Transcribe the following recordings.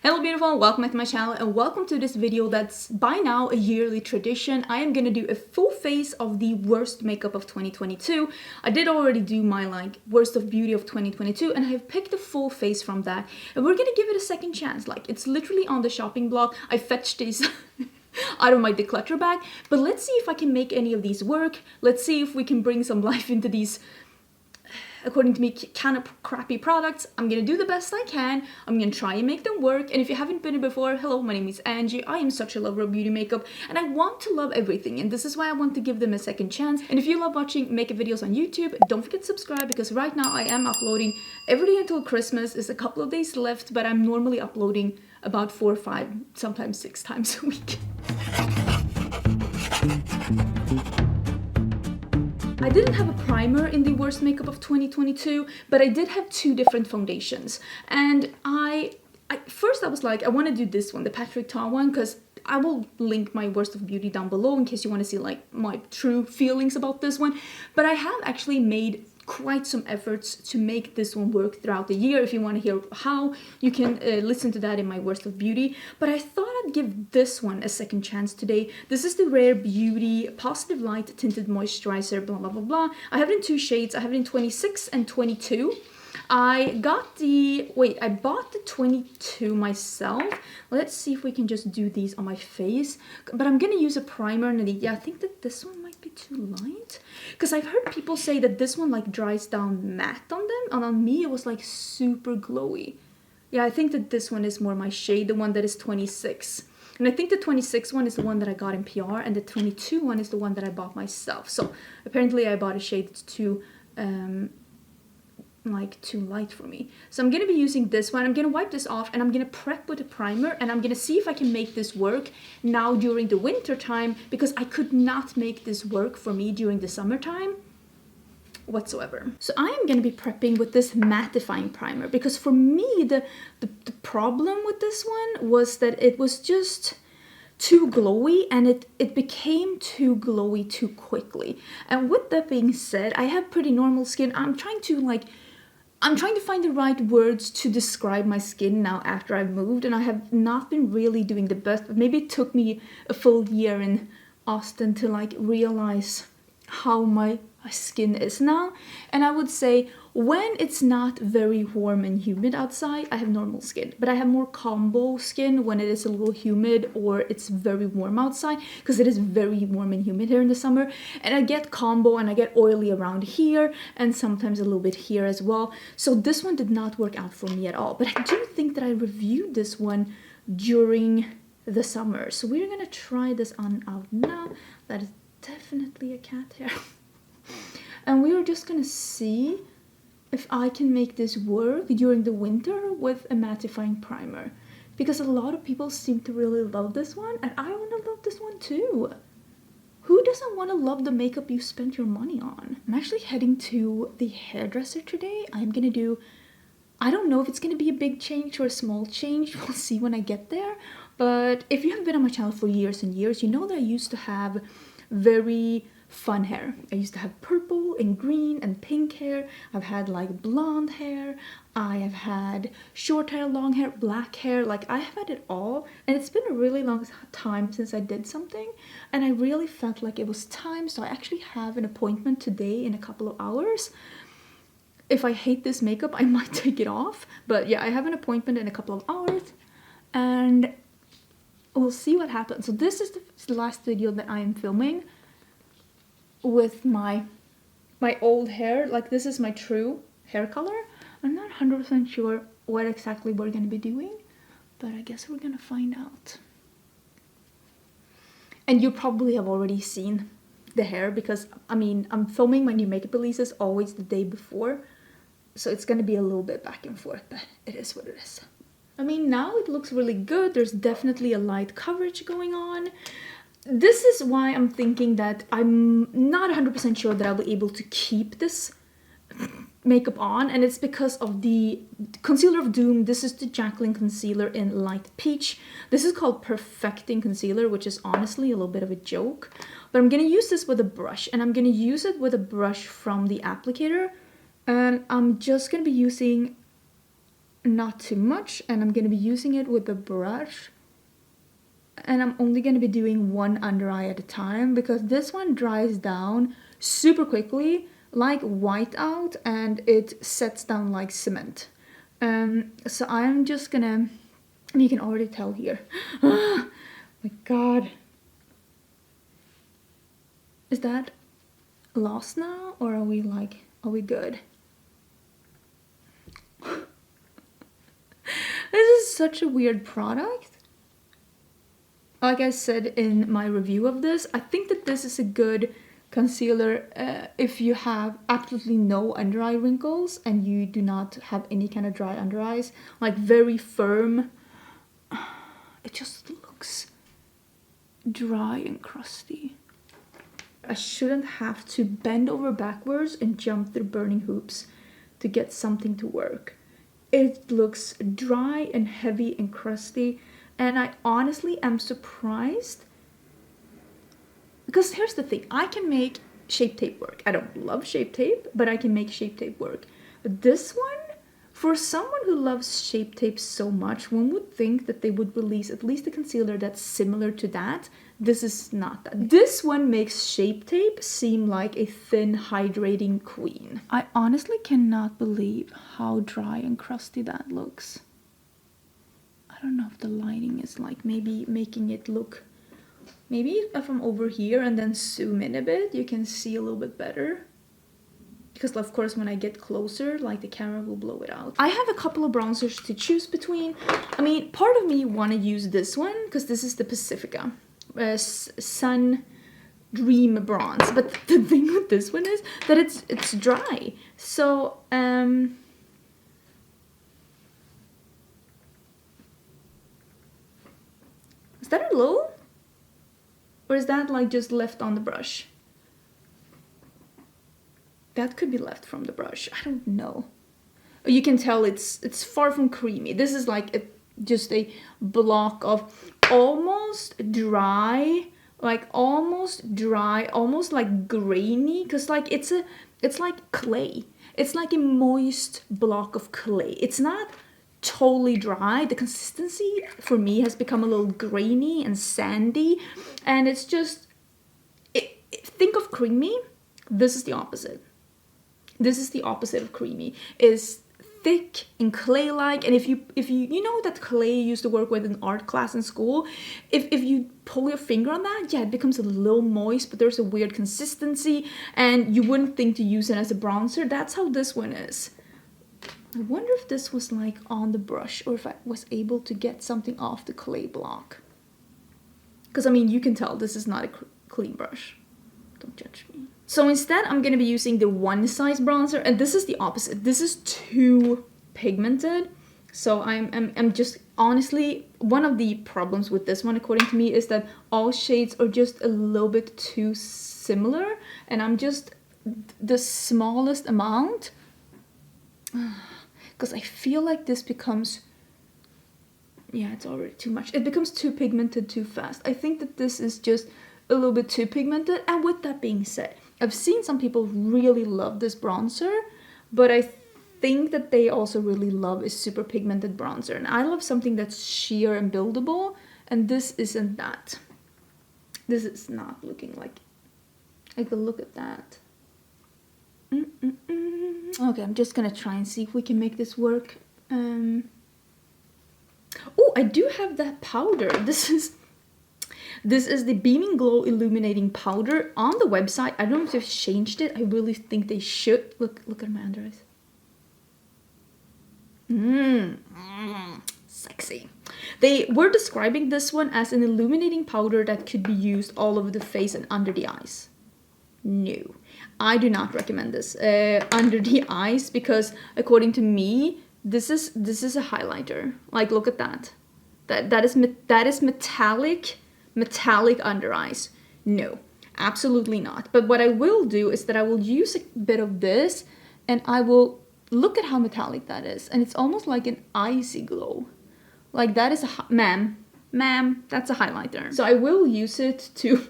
Hello beautiful, welcome back to my channel and welcome to this video that's by now a yearly tradition. I am gonna do a full face of the worst makeup of 2022. I did already do my worst of beauty of 2022 and I have picked a full face from that and we're gonna give it a second chance. It's literally on the shopping block. I fetched these out of my declutter bag, but let's see if I can make any of these work. Let's see if we can bring some life into these, according to me, kind of crappy products. I'm gonna do the best I can. I'm gonna try and make them work. And if you haven't been here before, hello, my name is Angie. I am such a lover of beauty makeup and I want to love everything. And this is why I want to give them a second chance. And if you love watching makeup videos on YouTube, don't forget to subscribe because right now I am uploading every day until Christmas. There's a couple of days left, but I'm normally uploading about 4 or 5, sometimes 6 times a week. I didn't have a primer in the worst makeup of 2022, but I did have 2 different foundations. And first I was like, I want to do this one, the Patrick Ta one, because I will link my worst of beauty down below in case you want to see my true feelings about this one. But I have actually made quite some efforts to make this one work throughout the year. If you want to hear how, you can listen to that in my worst of beauty. But I thought I'd give this one a second chance today. This is the Rare Beauty Positive Light Tinted Moisturizer, blah blah blah blah. I have it in 2 shades. I have it in 26 and 22. I bought the 22 myself. Let's see if we can just do these on my face. But I'm gonna use a primer and I think that this one might be too light. Because I've heard people say that this one dries down matte on them. And on me it was super glowy. Yeah, I think that this one is more my shade, the one that is 26. And I think the 26 one is the one that I got in PR and the 22 one is the one that I bought myself. So apparently I bought a shade that's too light for me. So I'm gonna be using this one. I'm gonna wipe this off and I'm gonna prep with a primer and I'm gonna see if I can make this work now during the winter time, because I could not make this work for me during the summertime whatsoever. So I am gonna be prepping with this mattifying primer because for me the problem with this one was that it was just too glowy and it became too glowy too quickly. And with that being said, I have pretty normal skin. I'm trying to find the right words to describe my skin now after I've moved, and I have not been really doing the best. But maybe it took me a full year in Austin to realize how my skin is now. And I would say when it's not very warm and humid outside, I have normal skin. But I have more combo skin when it is a little humid or it's very warm outside, because it is very warm and humid here in the summer. And I get combo and I get oily around here and sometimes a little bit here as well. So this one did not work out for me at all. But I do think that I reviewed this one during the summer. So we're gonna try this on out now. That is definitely a cat hair. And we are just gonna see if I can make this work during the winter with a mattifying primer. Because a lot of people seem to really love this one, and I want to love this one too. Who doesn't want to love the makeup you spent your money on? I'm actually heading to the hairdresser today. I'm gonna do, I don't know if it's gonna be a big change or a small change. We'll see when I get there. But if you have been on my channel for years and years, you know that I used to have very fun hair. I used to have purple and green and pink hair. I've had blonde hair. I have had short hair, long hair, black hair. I have had it all. And it's been a really long time since I did something. And I really felt like it was time. So I actually have an appointment today in a couple of hours. If I hate this makeup, I might take it off. But yeah, I have an appointment in a couple of hours. And we'll see what happens. So this is the last video that I am filming with my old hair. This is my true hair color. I'm not 100% sure what exactly we're gonna be doing, but I guess we're gonna find out. And you probably have already seen the hair because I'm filming my new makeup releases always the day before, so it's gonna be a little bit back and forth, but it is what it is. Now it looks really good. There's definitely a light coverage going on. This is why I'm thinking that I'm not 100% sure that I'll be able to keep this makeup on, and it's because of the Concealer of Doom. This is the Jaclyn concealer in Light Peach. This is called Perfecting Concealer, which is honestly a little bit of a joke. But I'm gonna use this with a brush, and I'm gonna use it with a brush from the applicator. And I'm just gonna be using not too much, and I'm gonna be using it with a brush. And I'm only gonna be doing one under eye at a time because this one dries down super quickly, like whiteout, and it sets down like cement. So I'm just gonna, and you can already tell here. Oh my god. Is that lost now, or are we good? This is such a weird product. Like I said in my review of this, I think that this is a good concealer if you have absolutely no under eye wrinkles and you do not have any kind of dry under eyes, like very firm. It just looks dry and crusty. I shouldn't have to bend over backwards and jump through burning hoops to get something to work. It looks dry and heavy and crusty, and I honestly am surprised. Because here's the thing, I can make Shape Tape work. I don't love Shape Tape, but I can make Shape Tape work. But this one, for someone who loves Shape Tape so much, one would think that they would release at least a concealer that's similar to that. This is not that. This one makes Shape Tape seem like a thin, hydrating queen. I honestly cannot believe how dry and crusty that looks. I don't know if the lighting is like maybe making it look... Maybe if I'm over here and then zoom in a bit, you can see a little bit better. Because of course when I get closer, like the camera will blow it out. I have a couple of bronzers to choose between. I mean, part of me want to use this one, because this is the Pacifica Sun Dream Bronze. But the thing with this one is that it's dry. So, is that a low? Or is that like just left on the brush? That could be left from the brush. I don't know. You can tell it's far from creamy. This is like just a block of almost dry, almost like grainy, because like it's like clay. It's like a moist block of clay. It's not totally dry. The consistency for me has become a little grainy and sandy, and it's just think of creamy. This is the opposite. This is the opposite of creamy. Is thick and clay-like, and if you know that clay you used to work with in art class in school, if you pull your finger on that, yeah, it becomes a little moist, but there's a weird consistency, and you wouldn't think to use it as a bronzer. That's how this one is. I wonder if this was like on the brush, or if I was able to get something off the clay block. Because I mean, you can tell this is not a clean brush. Don't judge me. So instead, I'm going to be using the One Size bronzer, and this is the opposite. This is too pigmented. So I'm just, honestly, one of the problems with this one, according to me, is that all shades are just a little bit too similar, and I'm just the smallest amount. Because I feel like this becomes, yeah, it's already too much. It becomes too pigmented too fast. I think that this is just a little bit too pigmented. And with that being said, I've seen some people really love this bronzer, but I think that they also really love a super pigmented bronzer. And I love something that's sheer and buildable, and this isn't that. This is not looking like a look at that. Okay, I'm just gonna try and see if we can make this work. Oh, I do have that powder. This is the Beaming Glow Illuminating Powder on the website. I don't know if they've changed it. I really think they should. Look at my under eyes. Sexy. They were describing this one as an illuminating powder that could be used all over the face and under the eyes. No, I do not recommend this under the eyes, because according to me, this is a highlighter. Like, look at that. That is metallic under eyes. No, absolutely not. But what I will do is that I will use a bit of this, and I will look at how metallic that is, and it's almost like an icy glow. Like, that is ma'am, that's a highlighter. So I will use it to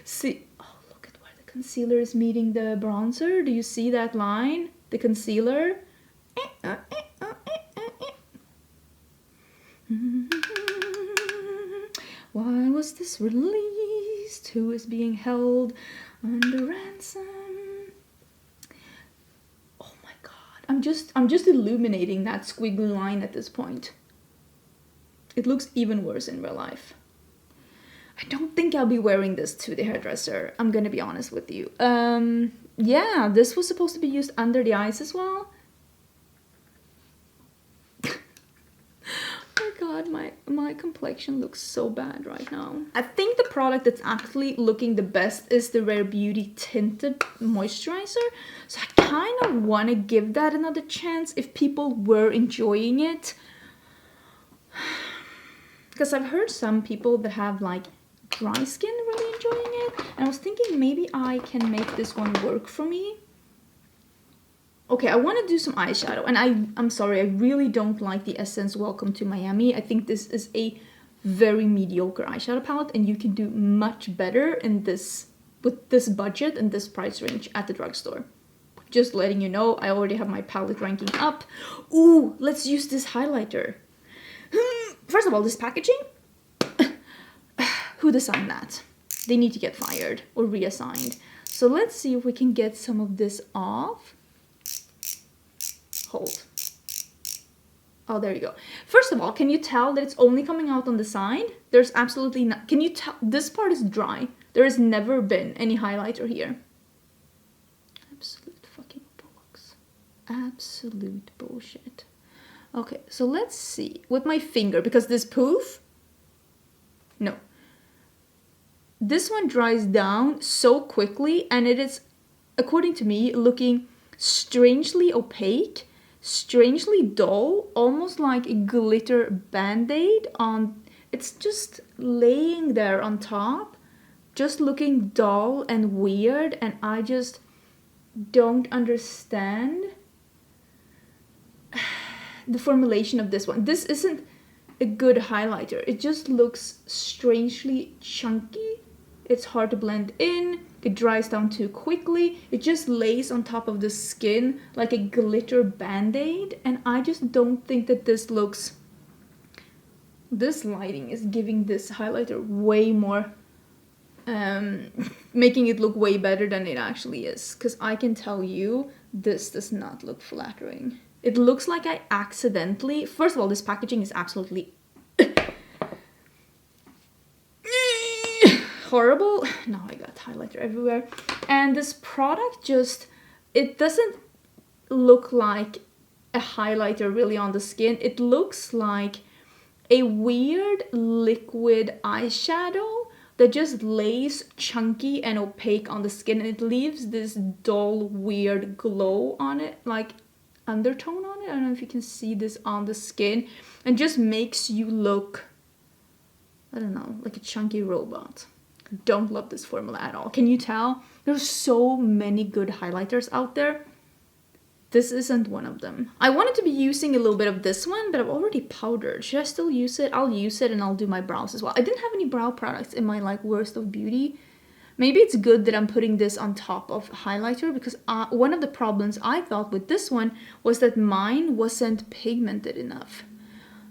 see. Concealer is meeting the bronzer. Do you see that line? The concealer. Why was this released? Who is being held under ransom? Oh my god. I'm just illuminating that squiggly line at this point. It looks even worse in real life. I don't think I'll be wearing this to the hairdresser. I'm gonna be honest with you. Yeah, this was supposed to be used under the eyes as well. Oh god, my complexion looks so bad right now. I think the product that's actually looking the best is the Rare Beauty Tinted Moisturizer. So I kind of want to give that another chance if people were enjoying it. Because I've heard some people that have like dry skin really enjoying it. And I was thinking maybe I can make this one work for me. Okay, I want to do some eyeshadow, and I'm sorry, I really don't like the Essence Welcome to Miami. I think this is a very mediocre eyeshadow palette, and you can do much better in this with this budget and this price range at the drugstore. Just letting you know, I already have my palette ranking up. Ooh, let's use this highlighter. First of all, this packaging. Who designed that? They need to get fired or reassigned. So let's see if we can get some of this off. Hold. Oh, there you go. First of all, can you tell that it's only coming out on the side? There's absolutely not. Can you tell? This part is dry. There has never been any highlighter here. Absolute fucking bollocks. Absolute bullshit. Okay, so let's see. With my finger, because this poof. No. This one dries down so quickly, and it is, according to me, looking strangely opaque. Strangely dull, almost like a glitter band-aid on. It's just laying there on top, just looking dull and weird, and I just don't understand the formulation of this one. This isn't a good highlighter. It just looks strangely chunky. It's hard to blend in. It dries down too quickly. It just lays on top of the skin like a glitter band-aid. And I just don't think that this looks... This lighting is giving this highlighter way more... making it look way better than it actually is. Because I can tell you, this does not look flattering. It looks like I accidentally... First of all, this packaging is absolutely... horrible. Now I got highlighter everywhere. And this product just, it doesn't look like a highlighter really on the skin. It looks like a weird liquid eyeshadow that just lays chunky and opaque on the skin, and it leaves this dull, weird glow on it, like undertone on it. I don't know if you can see this on the skin, and just makes you look, I don't know, like a chunky robot. Don't love this formula at all. Can you tell? There's so many good highlighters out there. This isn't one of them. I wanted to be using a little bit of this one, but I've already powdered. Should I still use it? I'll use it and I'll do my brows as well. I didn't have any brow products in my like worst of beauty. Maybe it's good that I'm putting this on top of highlighter, because one of the problems I thought with this one was that mine wasn't pigmented enough.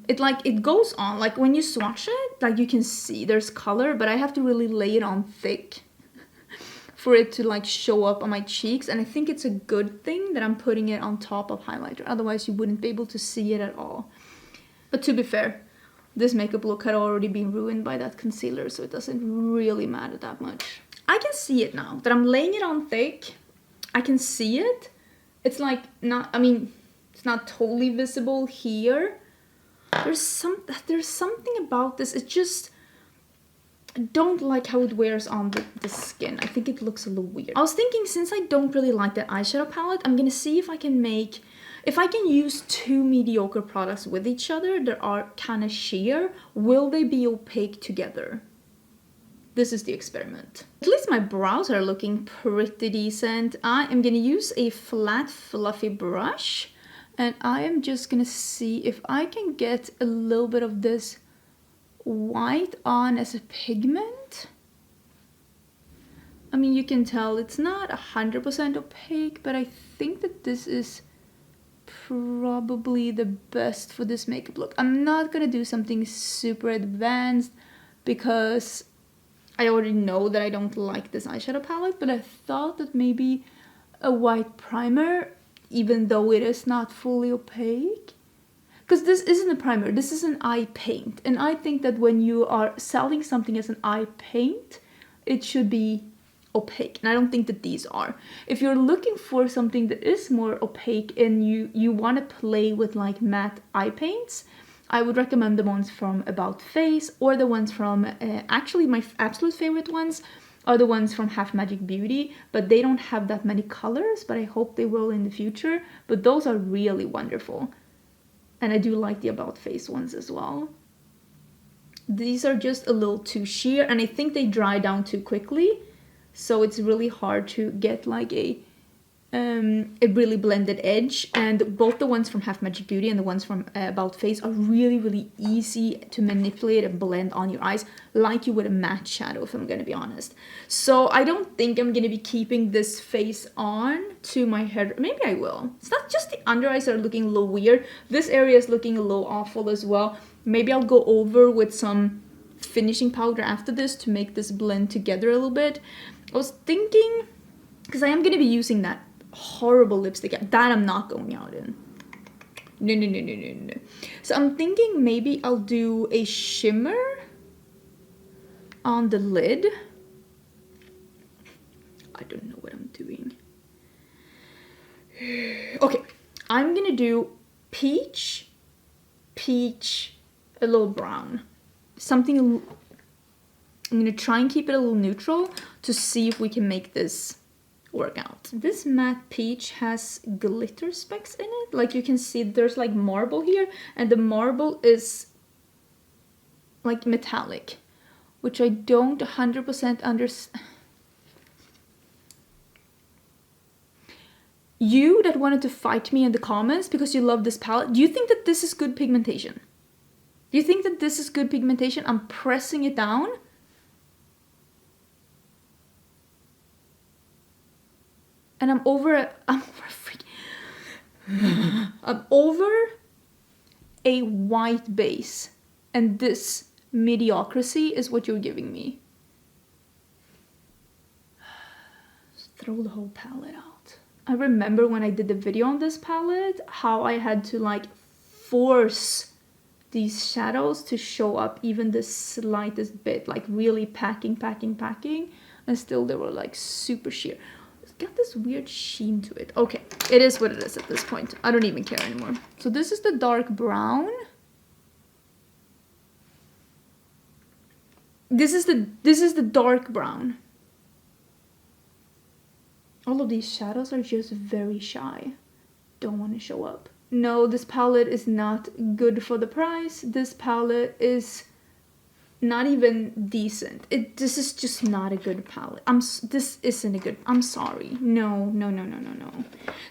It goes on, like when you swatch it, like you can see there's color, but I have to really lay it on thick for it to like show up on my cheeks. And I think it's a good thing that I'm putting it on top of highlighter. Otherwise you wouldn't be able to see it at all. But to be fair, this makeup look had already been ruined by that concealer, so it doesn't really matter that much. I can see it now that I'm laying it on thick. I can see it. It's like not, I mean, it's not totally visible here. There's something about this. It just, I don't like how it wears on the skin. I think it looks a little weird. I was thinking, since I don't really like that eyeshadow palette, I'm gonna see if I can use two mediocre products with each other that are kind of sheer. Will they be opaque together? This is the experiment. At least my brows are looking pretty decent. I am gonna use a flat, fluffy brush. And I am just gonna see if I can get a little bit of this white on as a pigment. I mean, you can tell it's not 100% opaque, but I think that this is probably the best for this makeup look. I'm not gonna do something super advanced, because I already know that I don't like this eyeshadow palette, but I thought that maybe a white primer, even though it is not fully opaque, because this isn't a primer, this is an eye paint, and I think that when you are selling something as an eye paint, it should be opaque, and I don't think that these are. If you're looking for something that is more opaque and you want to play with like matte eye paints, I would recommend the ones from About Face, or the ones from, actually my absolute favorite ones are the ones from Half Magic Beauty, but they don't have that many colors, but I hope they will in the future. But those are really wonderful. And I do like the About Face ones as well. These are just a little too sheer, and I think they dry down too quickly. So it's really hard to get like a really blended edge, and both the ones from Half Magic Beauty and the ones from About Face are really easy to manipulate and blend on your eyes like you would a matte shadow, if I'm gonna be honest. So I don't think I'm gonna be keeping this face on to my head. Maybe I will. It's not just the under eyes that are looking a little weird. This area is looking a little awful as well. Maybe I'll go over with some finishing powder after this to make this blend together a little bit. I was thinking, because I am gonna be using that horrible lipstick that I'm not going out in. No. So I'm thinking maybe I'll do a shimmer on the lid. I don't know what I'm doing. Okay, I'm gonna do peach, a little brown. Something, I'm gonna try and keep it a little neutral to see if we can make this work out. This matte peach has glitter specks in it. Like you can see there's like marble here, and the marble is like metallic, which I don't 100% understand. You that wanted to fight me in the comments because you love this palette, do you think that this is good pigmentation? Do you think that this is good pigmentation? I'm pressing it down. And I'm over a white base, and this mediocrity is what you're giving me. Just throw the whole palette out. I remember when I did the video on this palette, how I had to like force these shadows to show up even the slightest bit, like really packing, and still they were like super sheer. Got this weird sheen to it. Okay, it is what it is at this point. I don't even care anymore. So this is the dark brown. This is the dark brown. All of these shadows are just very shy. Don't want to show up. No, this palette is not good for the price. This palette is not even decent. This is just not a good palette. This isn't a good, I'm sorry. No.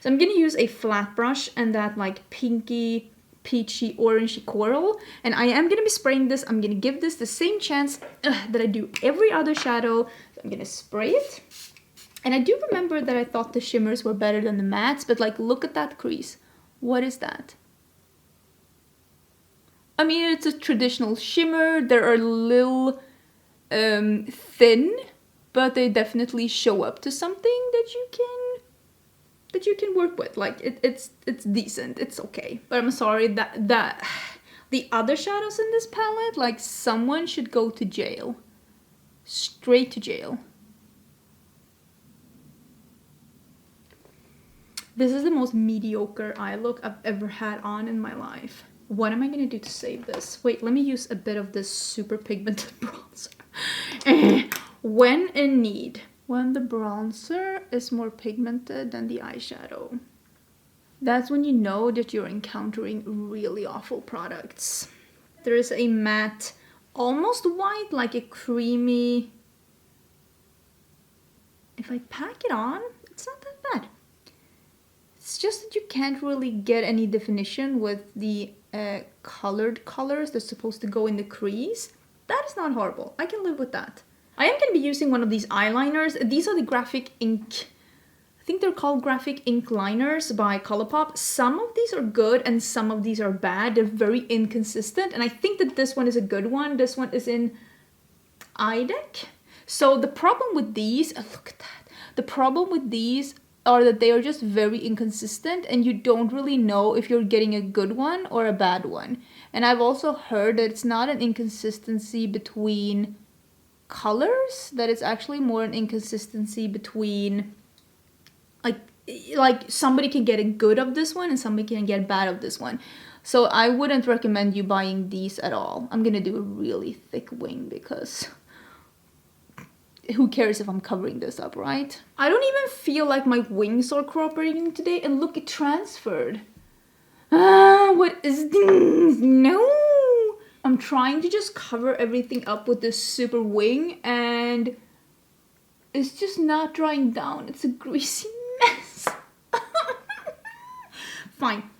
So I'm gonna use a flat brush and that like pinky, peachy, orangey coral. And I am gonna be spraying this. I'm gonna give this the same chance that I do every other shadow. So I'm gonna spray it. And I do remember that I thought the shimmers were better than the mattes, but like look at that crease. What is that? I mean, it's a traditional shimmer. They're a little thin, but they definitely show up to something that you can work with. Like it's decent. It's okay. But I'm sorry that the other shadows in this palette, like someone should go to jail. Straight to jail. This is the most mediocre eye look I've ever had on in my life. What am I gonna do to save this? Wait, let me use a bit of this super pigmented bronzer. When in need. When the bronzer is more pigmented than the eyeshadow. That's when you know that you're encountering really awful products. There is a matte, almost white, like a creamy. If I pack it on, it's not that bad. It's just that you can't really get any definition with the colored colors that's supposed to go in the crease. That is not horrible. I can live with that. I am going to be using one of these eyeliners. These are the graphic ink. I think they're called graphic ink liners by Colourpop. Some of these are good and some of these are bad. They're very inconsistent. And I think that this one is a good one. This one is in eye deck. So the problem with these, look at that. The problem with these are that they are just very inconsistent and you don't really know if you're getting a good one or a bad one. And I've also heard that it's not an inconsistency between colors, that it's actually more an inconsistency between like somebody can get a good of this one and somebody can get bad of this one. So I wouldn't recommend you buying these at all. I'm gonna do a really thick wing because who cares if I'm covering this up, right? I don't even feel like my wings are cooperating today, and look, it transferred. What is this? No! I'm trying to just cover everything up with this super wing, and it's just not drying down. It's a greasy mess. Fine.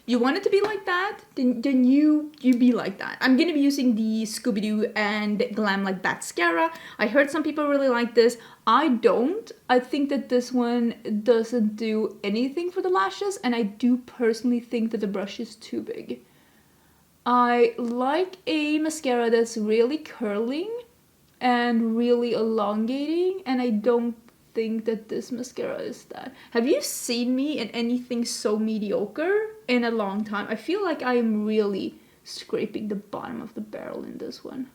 You want it to be like that? Then you be like that. I'm gonna be using the Scooby-Doo and Glam Like Mascara. I heard some people really like this. I don't. I think that this one doesn't do anything for the lashes, and I do personally think that the brush is too big. I like a mascara that's really curling and really elongating, and I don't think that this mascara is that. Have you seen me in anything so mediocre in a long time? I feel like I am really scraping the bottom of the barrel in this one.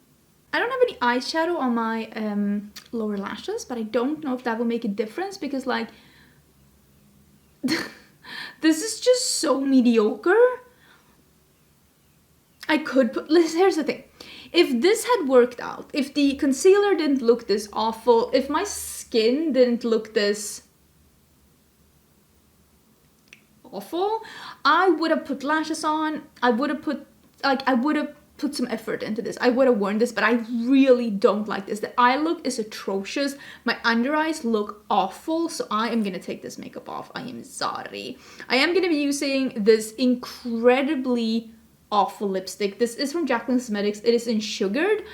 I don't have any eyeshadow on my lower lashes, but I don't know if that will make a difference because like this is just so mediocre. I could put, here's the thing. If this had worked out, if the concealer didn't look this awful, if my skin didn't look this awful, I would have put lashes on. I would have put some effort into this. I would have worn this, but I really don't like this. The eye look is atrocious. My under eyes look awful, so I am gonna take this makeup off. I am sorry. I am gonna be using this incredibly awful lipstick. This is from Jaclyn Cosmetics. It is in Sugared.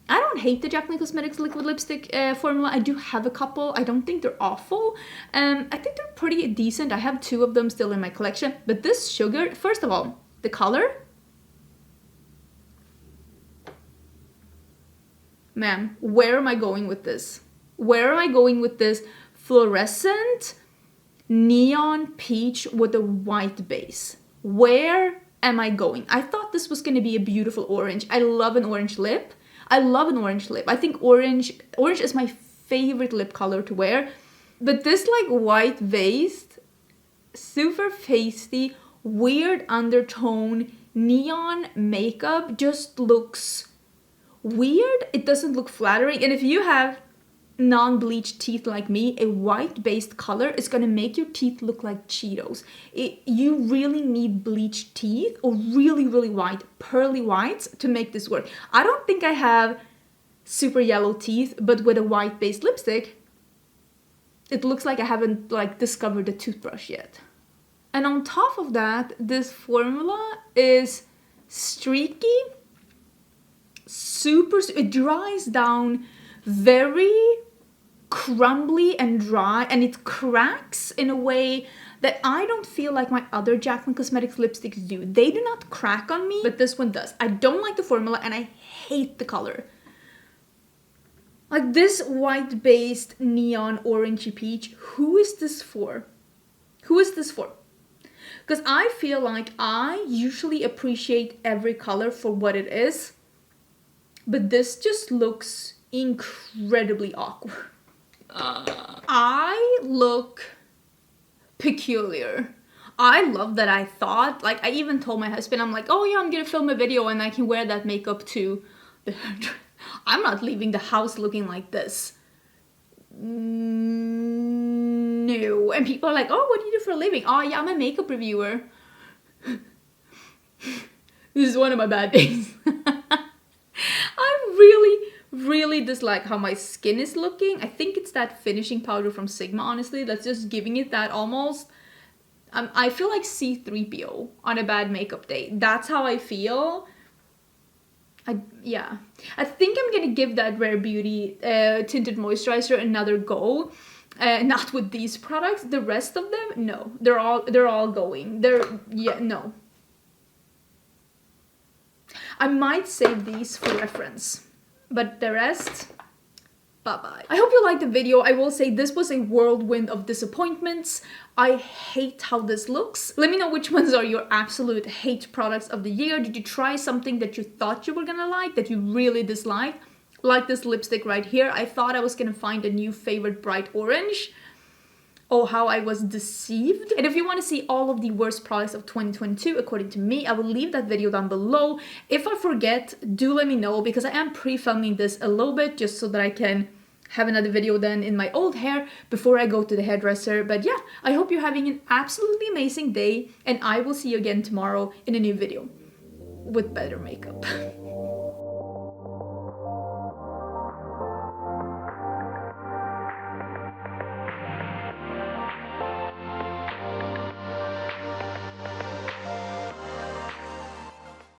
I don't hate the Jaclyn Cosmetics liquid lipstick formula. I do have a couple. I don't think they're awful. I think they're pretty decent. I have 2 of them still in my collection. But this Sugared, first of all, the color. Ma'am, where am I going with this? Where am I going with this fluorescent neon peach with a white base? Where am I going? I thought this was going to be a beautiful orange. I love an orange lip. I think orange is my favorite lip color to wear. But this like white based, super pasty, weird undertone neon makeup just looks weird. It doesn't look flattering. And if you have non-bleached teeth like me, a white-based color is going to make your teeth look like Cheetos. You really need bleached teeth or really, really white, pearly whites to make this work. I don't think I have super yellow teeth, but with a white-based lipstick, it looks like I haven't like discovered the toothbrush yet. And on top of that, this formula is streaky, it dries down very crumbly and dry, and it cracks in a way that I don't feel like my other Jaclyn Cosmetics lipsticks do. They do not crack on me, but this one does. I don't like the formula and I hate the color. Like this white-based neon orangey peach, who is this for? Who is this for? Because I feel like I usually appreciate every color for what it is, but this just looks incredibly awkward. I look peculiar. I love that I thought, like I even told my husband, I'm like, oh yeah, I'm gonna film a video and I can wear that makeup to the hairdresser. I'm not leaving the house looking like this. No. And people are like, oh, what do you do for a living? Oh yeah, I'm a makeup reviewer. This is one of my bad days. I really dislike how my skin is looking. I think it's that finishing powder from Sigma, honestly. That's just giving it that almost... I feel like C-3PO on a bad makeup day. That's how I feel. Yeah. I think I'm gonna give that Rare Beauty tinted moisturizer another go. Not with these products. The rest of them, no. They're all going. No. I might save these for reference, But the rest, bye-bye. I hope you liked the video. I will say this was a whirlwind of disappointments. I hate how this looks. Let me know which ones are your absolute hate products of the year. Did you try something that you thought you were gonna like, that you really disliked? Like this lipstick right here. I thought I was gonna find a new favorite, bright orange. Oh, how I was deceived. And if you want to see all of the worst products of 2022 according to me, I will leave that video down below. If I forget, do let me know, because I am pre-filming this a little bit just so that I can have another video then in my old hair before I go to the hairdresser. But yeah, I hope you're having an absolutely amazing day, and I will see you again tomorrow in a new video with better makeup.